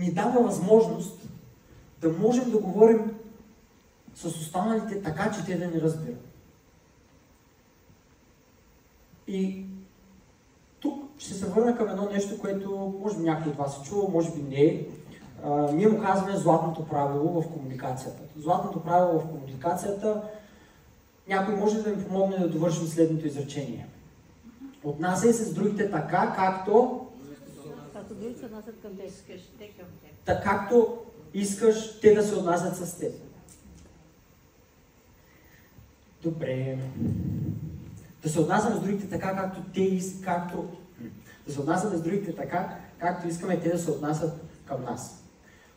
ни дава възможност да можем да говорим с останалите така, че те да ни разбират. И тук ще се върна към едно нещо, което може би някой от вас е чул, може би не. Ние му казваме златното правило в комуникацията. Златното правило в комуникацията, някой може да ми помогне да довършим следното изречение. Отнасяй се с другите така, както другите се отнасят към теб. Както искаш те да се отнасят с теб. Добре. Да се отнасяме с другите така, както да се отнасяме с другите така, както искаме те да се отнасят към нас.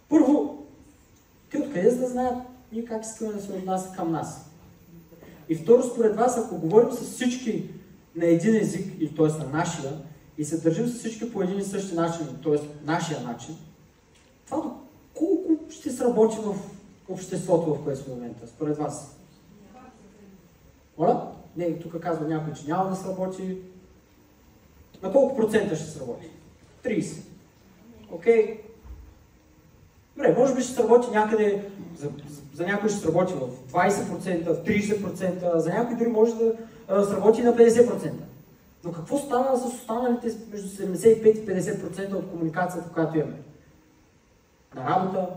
Първо, те откъде за да знаят ние как искаме да се отнасят към нас? И второ, според вас, ако говорим с всички на един език, или т.е. на нашия, и се държим с всички по един и същи начин, т.е. нашия начин, това колко ще сработи в обществото, в което сме в момента, според вас? Моля? Не, тук казва някой, че няма да сработи. На колко процента ще сработи? 30. Окей? Добре, може би ще сработи някъде, за някой ще сработи в 20%, в 30%, за някой дори може да сработи на 50%. Но какво става с останалите между 75 и 50% от комуникацията, която имаме? На работа,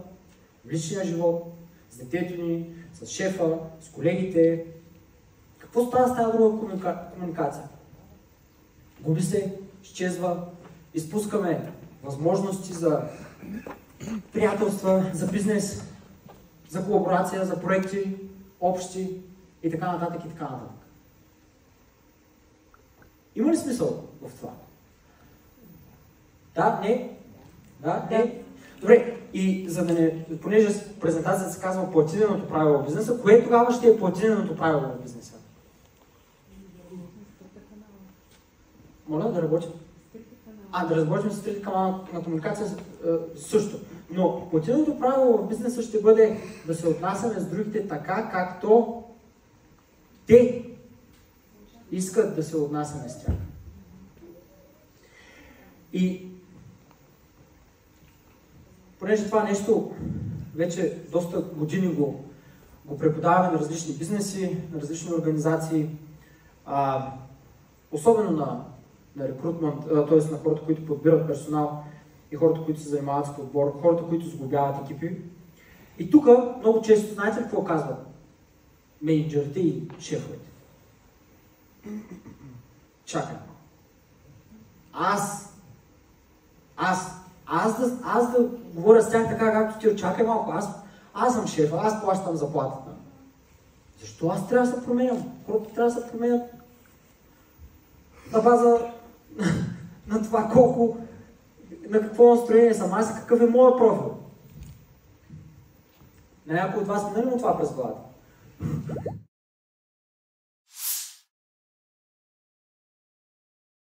в личния живот, с детето ни, с шефа, с колегите. Какво става с тази друга комуникация? Губи се, изчезва, изпускаме възможности за приятелства, за бизнес, за колаборация, за проекти, общи и така нататък и така нататък. Има ли смисъл в това? Да? Не? Да? Не? Добре, и за да не, понеже презентацията се казва платиненото правило в бизнеса, кое тогава ще е платиненото правило в бизнеса? Моля да работим? Да работим с трите канала на комуникация също. Но платиненото правило в бизнеса ще бъде да се отнасяме с другите така, както те искат да се отнасяме с тях. И понеже това нещо вече доста години го преподаваме на различни бизнеси, на различни организации, особено на рекрутмент, т.е. на хората, които подбират персонал и хората, които се занимават с подбор, хората, които сглобяват екипи. И тук много често, знаете ли какво казват мениджърите и шефовете? Чакай. Аз да говоря с тях така, както ти очакай малко. Аз съм шефа, аз плащам заплатата. Защо аз трябва да се променям? Хората трябва да се променят на база на това на какво настроение съм аз и какъв е моят профил. На някой от вас минали му това през главата?